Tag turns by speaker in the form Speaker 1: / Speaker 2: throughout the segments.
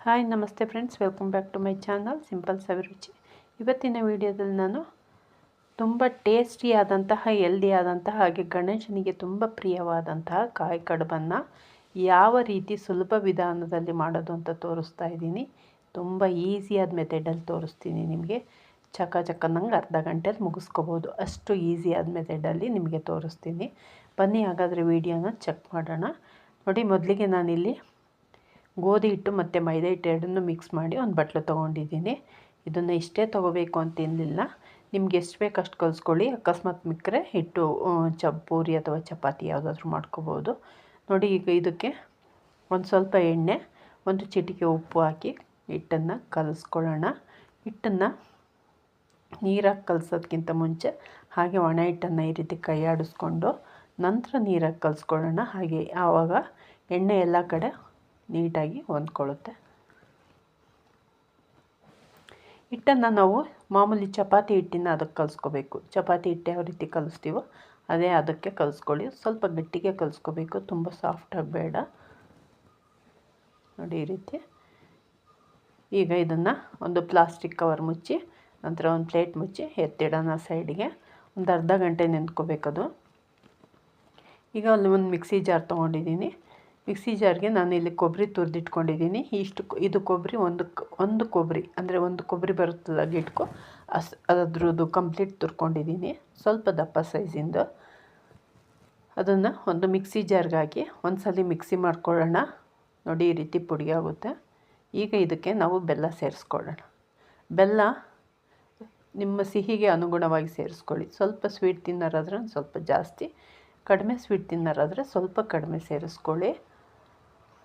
Speaker 1: Hi namaste friends, welcome back to my channel simple Saviruchi. ಇವತ್ತಿನ ವಿಡಿಯೋದಲ್ಲಿ ನಾನು ತುಂಬ ಟೇಸ್ಟಿಯಾದಂತಹ ಹೆಲ್ದಿಯಾದಂತಹ ಹಾಗೆ ಗಣೇಶನಿಗೆ ತುಂಬ ಪ್ರಿಯವಾದಂತಹ ಕಾಯಿ ಕಡುಬನ್ನು ಯಾವ ರೀತಿ ಸುಲಭ ವಿಧಾನದಲ್ಲಿ ಮಾಡೋದು ಅಂತ ತೋರಿಸ್ತಾ ಇದ್ದೀನಿ. ತುಂಬ ಈಸಿಯಾದ ಮೆಥಡಲ್ಲಿ ತೋರಿಸ್ತೀನಿ ನಿಮಗೆ. ಚಕ್ಕನಂಗೆ ಅರ್ಧ ಗಂಟೆಯಲ್ಲಿ ಮುಗಿಸ್ಕೋಬೋದು, ಅಷ್ಟು ಈಸಿಯಾದ ಮೆಥಡಲ್ಲಿ ನಿಮಗೆ ತೋರಿಸ್ತೀನಿ. ಬನ್ನಿ ಹಾಗಾದರೆ ವಿಡಿಯೋನ ಚೆಕ್ ಮಾಡೋಣ. ನೋಡಿ, ಮೊದಲಿಗೆ ನಾನಿಲ್ಲಿ ಗೋಧಿ ಹಿಟ್ಟು ಮತ್ತು ಮೈದಾ ಹಿಟ್ಟು ಎರಡನ್ನೂ ಮಿಕ್ಸ್ ಮಾಡಿ ಒಂದು ಬಟ್ಲು ತೊಗೊಂಡಿದ್ದೀನಿ. ಇದನ್ನು ಇಷ್ಟೇ ತೊಗೋಬೇಕು ಅಂತೇನಿಲ್ಲ, ನಿಮ್ಗೆ ಎಷ್ಟು ಬೇಕು ಅಷ್ಟು ಕಲಿಸ್ಕೊಳ್ಳಿ. ಅಕಸ್ಮಾತ್ ಮಿಕ್ಕರೆ ಹಿಟ್ಟು ಪೂರಿ ಅಥವಾ ಚಪಾತಿ ಯಾವುದಾದ್ರೂ ಮಾಡ್ಕೋಬೋದು. ನೋಡಿ, ಈಗ ಇದಕ್ಕೆ ಒಂದು ಸ್ವಲ್ಪ ಎಣ್ಣೆ, ಒಂದು ಚಿಟಿಕೆ ಉಪ್ಪು ಹಾಕಿ ಹಿಟ್ಟನ್ನು ಕಲಿಸ್ಕೊಳ್ಳೋಣ. ಹಿಟ್ಟನ್ನು ನೀರಾಗಿ ಕಲಿಸೋದಕ್ಕಿಂತ ಮುಂಚೆ ಹಾಗೆ ಒಣ ಹಿಟ್ಟನ್ನು ಈ ರೀತಿ ಕೈ ಆಡಿಸ್ಕೊಂಡು ನಂತರ ನೀರಾಗಿ ಕಲಿಸ್ಕೊಳ್ಳೋಣ. ಹಾಗೆ ಆವಾಗ ಎಣ್ಣೆ ಎಲ್ಲ ಕಡೆ ನೀಟಾಗಿ ಹೊಂದ್ಕೊಳ್ಳುತ್ತೆ. ಹಿಟ್ಟನ್ನು ನಾವು ಮಾಮೂಲಿ ಚಪಾತಿ ಹಿಟ್ಟಿನ ಅದಕ್ಕೆ ಕಲಿಸ್ಕೋಬೇಕು. ಚಪಾತಿ ಹಿಟ್ಟು ಯಾವ ರೀತಿ ಕಲಿಸ್ತೀವೋ ಅದೇ ಅದಕ್ಕೆ ಕಲಿಸ್ಕೊಳ್ಳಿ. ಸ್ವಲ್ಪ ಗಟ್ಟಿಗೆ ಕಲಿಸ್ಕೋಬೇಕು, ತುಂಬ ಸಾಫ್ಟಾಗಿ ಬೇಡ. ನೋಡಿ, ಈ ರೀತಿ. ಈಗ ಇದನ್ನು ಒಂದು ಪ್ಲಾಸ್ಟಿಕ್ ಕವರ್ ಮುಚ್ಚಿ ನಂತರ ಒಂದು ಪ್ಲೇಟ್ ಮುಚ್ಚಿ ಎತ್ತಿಡೋಣ ಸೈಡಿಗೆ. ಒಂದು ಅರ್ಧ ಗಂಟೆ ನೆಂದ್ಕೋಬೇಕದು. ಈಗ ಅಲ್ಲಿ ಒಂದು ಮಿಕ್ಸಿ ಜಾರ್ ತೊಗೊಂಡಿದ್ದೀನಿ. ಮಿಕ್ಸಿ ಜಾರ್ಗೆ ನಾನು ಇಲ್ಲಿ ಕೊಬ್ಬರಿ ತುರಿದಿಟ್ಕೊಂಡಿದ್ದೀನಿ. ಇದು ಕೊಬ್ಬರಿ ಒಂದು ಕೊಬ್ಬರಿ ಅಂದರೆ ಒಂದು ಕೊಬ್ಬರಿ ಬರುತ್ತಲ್ಲ ಗಿಟ್ಕೊ, ಅದ್ರದ್ದು ಕಂಪ್ಲೀಟ್ ತುರ್ಕೊಂಡಿದ್ದೀನಿ, ಸ್ವಲ್ಪ ದಪ್ಪ ಸೈಜಿಂದು. ಅದನ್ನು ಒಂದು ಮಿಕ್ಸಿ ಜಾರ್ಗೆ ಹಾಕಿ ಒಂದು ಸಲ ಮಿಕ್ಸಿ ಮಾಡ್ಕೊಳ್ಳೋಣ. ನೋಡಿ, ಈ ರೀತಿ ಪುಡಿ ಆಗುತ್ತೆ. ಈಗ ಇದಕ್ಕೆ ನಾವು ಬೆಲ್ಲ ಸೇರಿಸ್ಕೊಳ್ಳೋಣ. ಬೆಲ್ಲ ನಿಮ್ಮ ಸಿಹಿಗೆ ಅನುಗುಣವಾಗಿ ಸೇರಿಸ್ಕೊಳ್ಳಿ. ಸ್ವಲ್ಪ ಸ್ವೀಟ್ ತಿನ್ನೋರಾದರೆ ಒಂದು ಸ್ವಲ್ಪ ಜಾಸ್ತಿ, ಕಡಿಮೆ ಸ್ವೀಟ್ ತಿನ್ನೋರಾದರೆ ಸ್ವಲ್ಪ ಕಡಿಮೆ ಸೇರಿಸ್ಕೊಳ್ಳಿ.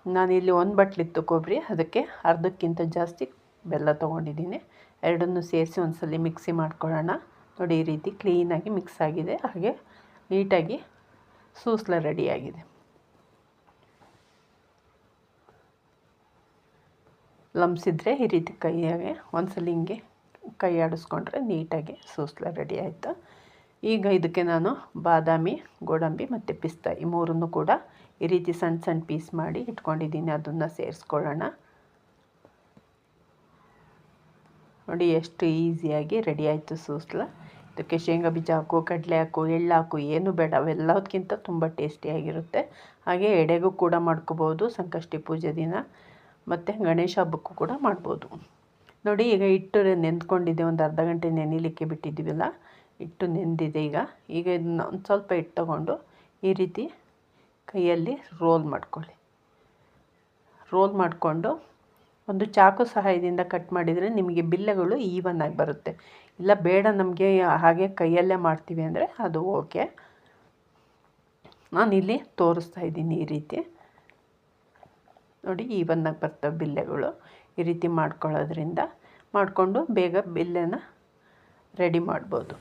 Speaker 1: ನಾನಿಲ್ಲಿ ಒಂದು ಬಟ್ಲಿತ್ತು ಕೊಬ್ಬರಿ, ಅದಕ್ಕೆ ಅರ್ಧಕ್ಕಿಂತ ಜಾಸ್ತಿ ಬೆಲ್ಲ ತೊಗೊಂಡಿದ್ದೀನಿ. ಎರಡನ್ನೂ ಸೇರಿಸಿ ಒಂದು ಸಲ ಮಿಕ್ಸಿ ಮಾಡ್ಕೊಳ್ಳೋಣ. ನೋಡಿ, ಈ ರೀತಿ ಕ್ಲೀನಾಗಿ ಮಿಕ್ಸ್ ಆಗಿದೆ. ಹಾಗೆ ನೀಟಾಗಿ ಸೂಸ್ಲ ರೆಡಿಯಾಗಿದೆ. ಲಮ್ಸಿದ್ರೆ ಈ ರೀತಿ ಕೈಯಾಗೆ ಒಂದು ಸಲ ಹಿಂಗೆ ಕೈ ಆಡಿಸ್ಕೊಂಡ್ರೆ ನೀಟಾಗಿ ಸೂಸ್ಲ ರೆಡಿ ಆಯಿತು. ಈಗ ಇದಕ್ಕೆ ನಾನು ಬಾದಾಮಿ, ಗೋಡಂಬಿ ಮತ್ತು ಪಿಸ್ತಾ ಈ ಮೂರನ್ನು ಕೂಡ ಈ ರೀತಿ ಸಣ್ಣ ಸಣ್ಣ ಪೀಸ್ ಮಾಡಿ ಇಟ್ಕೊಂಡಿದ್ದೀನಿ. ಅದನ್ನು ಸೇರಿಸ್ಕೊಳ್ಳೋಣ. ನೋಡಿ, ಎಷ್ಟು ಈಸಿಯಾಗಿ ರೆಡಿ ಆಯಿತು ಸೂಸ್ಲ. ಇದಕ್ಕೆ ಶೇಂಗಾ ಬೀಜ ಹಾಕು, ಕಡಲೆ ಹಾಕು, ಎಳ್ಳು ಹಾಕು, ಏನು ಬೇಡ. ಅವೆಲ್ಲದಕ್ಕಿಂತ ತುಂಬ ಟೇಸ್ಟಿಯಾಗಿರುತ್ತೆ. ಹಾಗೆ ಎಡೆಗೂ ಕೂಡ ಮಾಡ್ಕೋಬೋದು, ಸಂಕಷ್ಟಿ ಪೂಜೆ ದಿನ ಮತ್ತು ಗಣೇಶ ಹಬ್ಬಕ್ಕೂ ಕೂಡ ಮಾಡ್ಬೋದು. ನೋಡಿ, ಈಗ ಹಿಟ್ಟು ನೆಂದ್ಕೊಂಡಿದ್ದೆ, ಒಂದು ಅರ್ಧ ಗಂಟೆ ನೆನೆಯಲಿಕ್ಕೆ ಬಿಟ್ಟಿದ್ದೀವಲ್ಲ, ಹಿಟ್ಟು ನೆಂದಿದೆ. ಈಗ ಇದನ್ನ ಒಂದು ಸ್ವಲ್ಪ ಹಿಟ್ಟು ತೊಗೊಂಡು ಈ ರೀತಿ ಕೈಯಲ್ಲಿ ರೋಲ್ ಮಾಡ್ಕೊಳ್ಳಿ. ರೋಲ್ ಮಾಡಿಕೊಂಡು ಒಂದು ಚಾಕು ಸಹಾಯದಿಂದ ಕಟ್ ಮಾಡಿದರೆ ನಿಮಗೆ ಬಿಲ್ಲೆಗಳು ಈವನ್ನಾಗಿ ಬರುತ್ತೆ. ಇಲ್ಲ ಬೇಡ ನಮಗೆ ಹಾಗೆ ಕೈಯಲ್ಲೇ ಮಾಡ್ತೀವಿ ಅಂದರೆ ಅದು ಓಕೆ. ನಾನಿಲ್ಲಿ ತೋರಿಸ್ತಾ ಇದ್ದೀನಿ. ಈ ರೀತಿ ನೋಡಿ, ಈವನ್ನಾಗಿ ಬರ್ತವೆ ಬಿಲ್ಲೆಗಳು. ಈ ರೀತಿ ಮಾಡ್ಕೊಳ್ಳೋದ್ರಿಂದ ಮಾಡಿಕೊಂಡು ಬೇಗ ಬಿಲ್ಲೆನ ರೆಡಿ ಮಾಡ್ಬೋದು.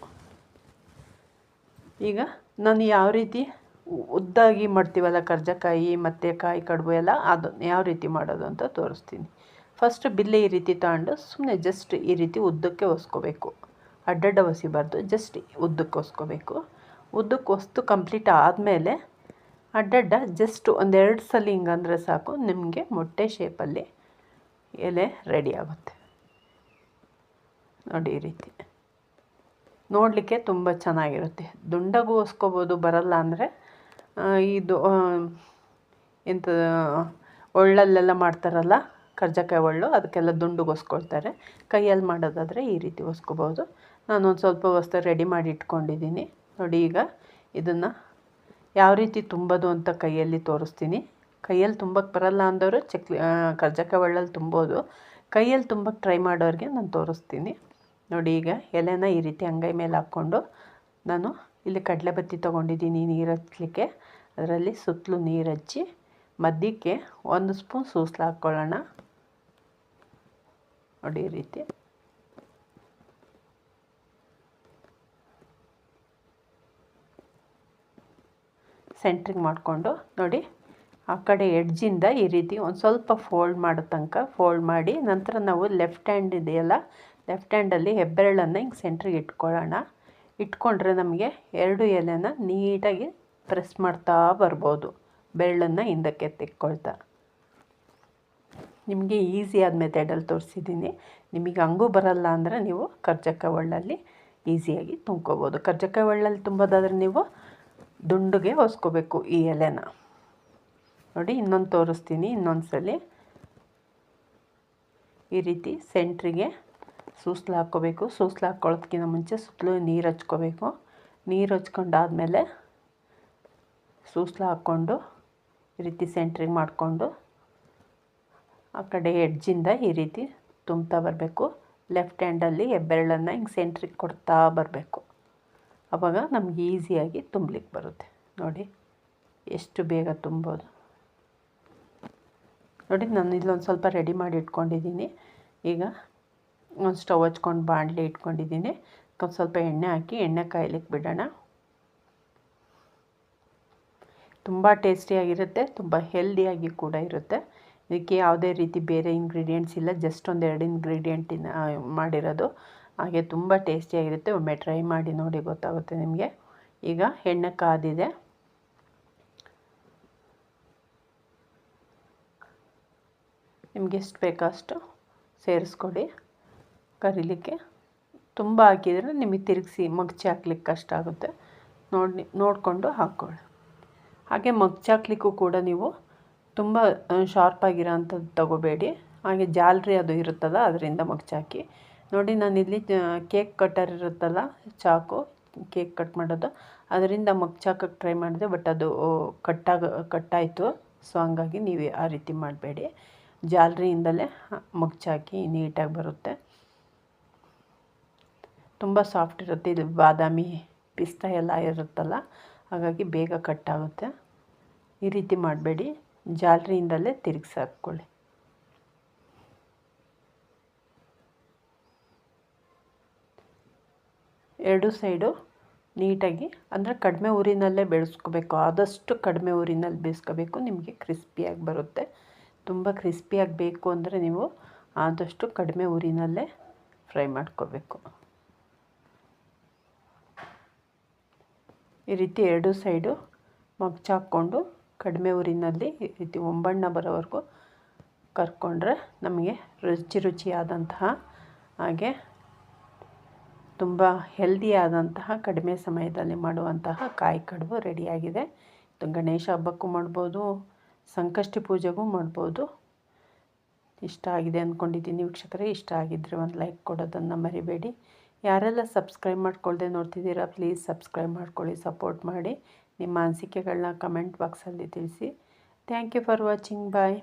Speaker 1: ಈಗ ನಾನು ಯಾವ ರೀತಿ ಉದ್ದಾಗಿ ಮಾಡ್ತೀವಲ್ಲ ಕರ್ಜಕಾಯಿ ಮತ್ತು ಕಾಯಿ ಕಡುಬು ಎಲ್ಲ, ಅದನ್ನು ಯಾವ ರೀತಿ ಮಾಡೋದು ಅಂತ ತೋರಿಸ್ತೀನಿ. ಫಸ್ಟ್ ಬಿಲ್ಲೆ ಈ ರೀತಿ ತಗೊಂಡು ಸುಮ್ಮನೆ ಜಸ್ಟ್ ಈ ರೀತಿ ಉದ್ದಕ್ಕೆ ಒಸ್ಕೋಬೇಕು. ಅಡ್ಡಡ್ಡ ಒಸಿಬಾರ್ದು, ಜಸ್ಟ್ ಉದ್ದಕ್ಕೆ ಒಸ್ಕೋಬೇಕು. ಉದ್ದಕ್ಕೆ ಒಸ್ತು ಕಂಪ್ಲೀಟ್ ಆದಮೇಲೆ ಅಡ್ಡಡ್ಡ ಜಸ್ಟ್ ಒಂದೆರಡು ಸಲ ಹಿಂಗಂದರೆ ಸಾಕು, ನಿಮಗೆ ಮೊಟ್ಟೆ ಶೇಪಲ್ಲಿ ಎಲೆ ರೆಡಿ ಆಗುತ್ತೆ. ನೋಡಿ, ಈ ರೀತಿ ನೋಡಲಿಕ್ಕೆ ತುಂಬ ಚೆನ್ನಾಗಿರುತ್ತೆ. ದುಂಡಗೂ ಒಸ್ಕೋಬೋದು, ಬರಲ್ಲ ಅಂದರೆ ಇದು ಎಂಥ ಒಳ್ಳಲ್ಲೆಲ್ಲ ಮಾಡ್ತಾರಲ್ಲ ಕರ್ಜಕಾಯಿ ಒಳ್ಳು, ಅದಕ್ಕೆಲ್ಲ ದುಂಡುಗೆ ಒಸ್ಕೊಳ್ತಾರೆ. ಕೈಯಲ್ಲಿ ಮಾಡೋದಾದರೆ ಈ ರೀತಿ ಒಸ್ಕೋಬೋದು. ನಾನು ಒಂದು ಸ್ವಲ್ಪ ವಸ್ತು ರೆಡಿ ಮಾಡಿ ಇಟ್ಕೊಂಡಿದ್ದೀನಿ. ನೋಡಿ, ಈಗ ಇದನ್ನು ಯಾವ ರೀತಿ ತುಂಬೋದು ಅಂತ ಕೈಯಲ್ಲಿ ತೋರಿಸ್ತೀನಿ. ಕೈಯಲ್ಲಿ ತುಂಬಕ್ಕೆ ಬರಲ್ಲ ಅಂದವರು ಕರ್ಜಕಾಯಿ ಒಳ್ಳಲ್ಲಿ ತುಂಬೋದು. ಕೈಯಲ್ಲಿ ತುಂಬಕ್ಕೆ ಟ್ರೈ ಮಾಡೋರಿಗೆ ನಾನು ತೋರಿಸ್ತೀನಿ. ನೋಡಿ, ಈಗ ಎಲೆನ ಈ ರೀತಿ ಅಂಗೈ ಮೇಲೆ ಹಾಕ್ಕೊಂಡು ನಾನು ಇಲ್ಲಿ ಕಡಲೆಬತ್ತಿ ತೊಗೊಂಡಿದ್ದೀನಿ ನೀರು ಹಚ್ಚಲಿಕ್ಕೆ. ಅದರಲ್ಲಿ ಸುತ್ತಲೂ ನೀರು ಹಚ್ಚಿ ಮಧ್ಯಕ್ಕೆ 1 ಸ್ಪೂನ್ ಸೂಸ್ಲ ಹಾಕ್ಕೊಳ್ಳೋಣ. ನೋಡಿ, ಈ ರೀತಿ ಸೆಂಟ್ರಿಗೆ ಮಾಡಿಕೊಂಡು ನೋಡಿ, ಆ ಕಡೆ ಎಡ್ಜಿಂದ ಈ ರೀತಿ ಒಂದು ಸ್ವಲ್ಪ ಫೋಲ್ಡ್ ಮಾಡೋ ತನಕ ಫೋಲ್ಡ್ ಮಾಡಿ, ನಂತರ ನಾವು ಲೆಫ್ಟ್ ಹ್ಯಾಂಡ್ ಇದೆಯಲ್ಲ, ಲೆಫ್ಟ್ ಹ್ಯಾಂಡಲ್ಲಿ ಹೆಬ್ಬೆರಳನ್ನು ಹಿಂಗೆ ಸೆಂಟ್ರಿಗೆ ಇಟ್ಕೊಳ್ಳೋಣ. ಇಟ್ಕೊಂಡ್ರೆ ನಮಗೆ 2 ಎಲೆನ ನೀಟಾಗಿ ಪ್ರೆಸ್ ಮಾಡ್ತಾ ಬರ್ಬೋದು, ಬೆರಳನ್ನು ಹಿಂದಕ್ಕೆ ತೆಕ್ಕೊಳ್ತಾ. ನಿಮಗೆ ಈಸಿಯಾದ ಮೆಥಡಲ್ಲಿ ತೋರಿಸಿದ್ದೀನಿ. ನಿಮಗೆ ಹಂಗೂ ಬರಲ್ಲ ಅಂದರೆ ನೀವು ಕರ್ಜಕಾಯಿ ಒಳ್ಳಲ್ಲಿ ಈಸಿಯಾಗಿ ತುಂಬ್ಕೋಬೋದು. ಕರ್ಜಕಾಯಿ ಒಳ್ಳಲ್ಲಿ ತುಂಬೋದಾದರೆ ನೀವು ದುಂಡುಗೆ ಹೊಸ್ಕೋಬೇಕು ಈ ಎಲೆನ. ನೋಡಿ ಇನ್ನೊಂದು ತೋರಿಸ್ತೀನಿ ಇನ್ನೊಂದು ಸಲ. ಈ ರೀತಿ ಸೆಂಟ್ರಿಗೆ ಸೂಸ್ಲು ಹಾಕ್ಕೋಬೇಕು. ಸೂಸ್ಲು ಹಾಕ್ಕೊಳ್ಳೋದಕ್ಕಿಂತ ಮುಂಚೆ ಸುತ್ತಲೂ ನೀರು ಹಚ್ಕೋಬೇಕು. ನೀರು ಹಚ್ಕೊಂಡಾದಮೇಲೆ ಸೂಸ್ಲು ಹಾಕ್ಕೊಂಡು ಈ ರೀತಿ ಸೆಂಟ್ರಿಗೆ ಮಾಡಿಕೊಂಡು ಆ ಕಡೆ ಎಡ್ಜಿಂದ ಈ ರೀತಿ ತುಂಬ್ತಾ ಬರಬೇಕು. ಲೆಫ್ಟ್ ಹ್ಯಾಂಡಲ್ಲಿ ಹೆಬ್ಬೆರಳನ್ನು ಹಿಂಗೆ ಸೆಂಟ್ರಿಗೆ ಕೊಡ್ತಾ ಬರಬೇಕು. ಆವಾಗ ನಮ್ಗೆ ಈಸಿಯಾಗಿ ತುಂಬಲಿಕ್ಕೆ ಬರುತ್ತೆ. ನೋಡಿ ಎಷ್ಟು ಬೇಗ ತುಂಬೋದು. ನೋಡಿ ನಾನು ಇಲ್ಲೊಂದು ಸ್ವಲ್ಪ ರೆಡಿ ಮಾಡಿ ಇಟ್ಕೊಂಡಿದ್ದೀನಿ. ಈಗ ಒಂದು ಸ್ಟವ್ ಹಚ್ಕೊಂಡು ಬಾಣಲೆ ಇಟ್ಕೊಂಡಿದ್ದೀನಿ. ಒಂದು ಸ್ವಲ್ಪ ಎಣ್ಣೆ ಹಾಕಿ ಎಣ್ಣೆ ಕಾಯ್ಲಿಕ್ಕೆ ಬಿಡೋಣ. ತುಂಬ ಟೇಸ್ಟಿಯಾಗಿರುತ್ತೆ, ತುಂಬ ಹೆಲ್ದಿಯಾಗಿ ಕೂಡ ಇರುತ್ತೆ. ಇದಕ್ಕೆ ಯಾವುದೇ ರೀತಿ ಬೇರೆ ಇಂಗ್ರೀಡಿಯೆಂಟ್ಸ್ ಇಲ್ಲ, ಜಸ್ಟ್ ಒಂದೆರಡು ಇಂಗ್ರೀಡಿಯೆಂಟಿನ ಮಾಡಿರೋದು. ಹಾಗೆ ತುಂಬ ಟೇಸ್ಟಿಯಾಗಿರುತ್ತೆ. ಒಮ್ಮೆ ಟ್ರೈ ಮಾಡಿ ನೋಡಿ, ಗೊತ್ತಾಗುತ್ತೆ ನಿಮಗೆ. ಈಗ ಎಣ್ಣೆ ಕಾದಿದೆ. ನಿಮಗೆ ಎಷ್ಟು ಬೇಕೋ ಅಷ್ಟು ಸೇರಿಸ್ಕೊಡಿ ಕರಿಲಿಕ್ಕೆ. ತುಂಬ ಹಾಕಿದರೆ ನಿಮಗೆ ತಿರುಗಿಸಿ ಮಗ್ಚಿ ಹಾಕ್ಲಿಕ್ಕೆ ಕಷ್ಟ ಆಗುತ್ತೆ. ನೋಡಿಕೊಂಡು ಹಾಕ್ಕೊಳ್ಳಿ. ಹಾಗೆ ಮಗ್ಚಿ ಹಾಕ್ಲಿಕ್ಕೂ ಕೂಡ ನೀವು ತುಂಬ ಶಾರ್ಪಾಗಿರೋ ಅಂಥದ್ದು ತಗೋಬೇಡಿ. ಹಾಗೆ ಜಾಲರಿ ಅದು ಇರುತ್ತಲ್ಲ ಅದರಿಂದ ಮಗ್ಚಾಕಿ. ನೋಡಿ ನಾನಿಲ್ಲಿ ಕೇಕ್ ಕಟ್ಟರ್ ಇರುತ್ತಲ್ಲ, ಚಾಕು ಕೇಕ್ ಕಟ್ ಮಾಡೋದು, ಅದರಿಂದ ಮಗ್ಚಾಕಕ್ಕೆ ಟ್ರೈ ಮಾಡಿದೆ. ಬಟ್ ಅದು ಕಟ್ಟಾಯಿತು. ಸೊ ಹಂಗಾಗಿ ನೀವು ಆ ರೀತಿ ಮಾಡಬೇಡಿ. ಜಾಲರಿಯಿಂದಲೇ ಮಗ್ಚಾಕಿ ನೀಟಾಗಿ ಬರುತ್ತೆ. ತುಂಬ ಸಾಫ್ಟ್ ಇರುತ್ತೆ. ಇದು ಬಾದಾಮಿ ಪಿಸ್ತಾ ಎಲ್ಲ ಇರುತ್ತಲ್ಲ, ಹಾಗಾಗಿ ಬೇಗ ಕಟ್ಟಾಗುತ್ತೆ. ಈ ರೀತಿ ಮಾಡಬೇಡಿ, ಜಾಲರಿಯಿಂದಲೇ ತಿರುಗಿಸಿ ಹಾಕ್ಕೊಳ್ಳಿ. ಎರಡು ಸೈಡು ನೀಟಾಗಿ, ಅಂದರೆ ಕಡಿಮೆ ಉರಿನಲ್ಲೇ ಬೇಯಿಸ್ಕೋಬೇಕು. ಆದಷ್ಟು ಕಡಿಮೆ ಉರಿನಲ್ಲಿ ಬೇಯಿಸ್ಕೋಬೇಕು. ನಿಮಗೆ ಕ್ರಿಸ್ಪಿಯಾಗಿ ಬರುತ್ತೆ. ತುಂಬ ಕ್ರಿಸ್ಪಿಯಾಗಿ ಬೇಕು ಅಂದರೆ ನೀವು ಆದಷ್ಟು ಕಡಿಮೆ ಉರಿನಲ್ಲೇ ಫ್ರೈ ಮಾಡ್ಕೋಬೇಕು. ಈ ರೀತಿ ಎರಡು ಸೈಡು ಮಗ್ಚಾಕ್ಕೊಂಡು ಕಡಿಮೆ ಉರಿನಲ್ಲಿ ಈ ರೀತಿ ಒಂಬಣ್ಣ ಬರೋವರೆಗೂ ಕರ್ಕೊಂಡ್ರೆ ನಮಗೆ ರುಚಿಯಾದಂತಹ ಹಾಗೆ ತುಂಬ ಹೆಲ್ದಿಯಾದಂತಹ ಕಡಿಮೆ ಸಮಯದಲ್ಲಿ ಮಾಡುವಂತಹ ಕಾಯಿ ಕಡುಬು ರೆಡಿಯಾಗಿದೆ. ಇದು ಗಣೇಶ ಹಬ್ಬಕ್ಕೂ ಮಾಡ್ಬೋದು, ಸಂಕಷ್ಟಿ ಪೂಜೆಗೂ ಮಾಡ್ಬೋದು. ಇಷ್ಟ ಆಗಿದೆ ಅಂದ್ಕೊಂಡಿದ್ದೀನಿ ವೀಕ್ಷಕರೇ. ಇಷ್ಟ ಆಗಿದ್ದರೆ ಒಂದು ಲೈಕ್ ಕೊಡೋದನ್ನು ಮರಿಬೇಡಿ. ಯಾರೆಲ್ಲ ಸಬ್ಸ್ಕ್ರೈಬ್ ಮಾಡ್ಕೊಳ್ದೆ ನೋಡ್ತಿದ್ದೀರಾ, ಪ್ಲೀಸ್ ಸಬ್ಸ್ಕ್ರೈಬ್ ಮಾಡ್ಕೊಳ್ಳಿ, ಸಪೋರ್ಟ್ ಮಾಡಿ. ನಿಮ್ಮ ಅನಿಸಿಕೆಗಳನ್ನ ಕಮೆಂಟ್ ಬಾಕ್ಸಲ್ಲಿ ತಿಳಿಸಿ. Thank you for watching. Bye.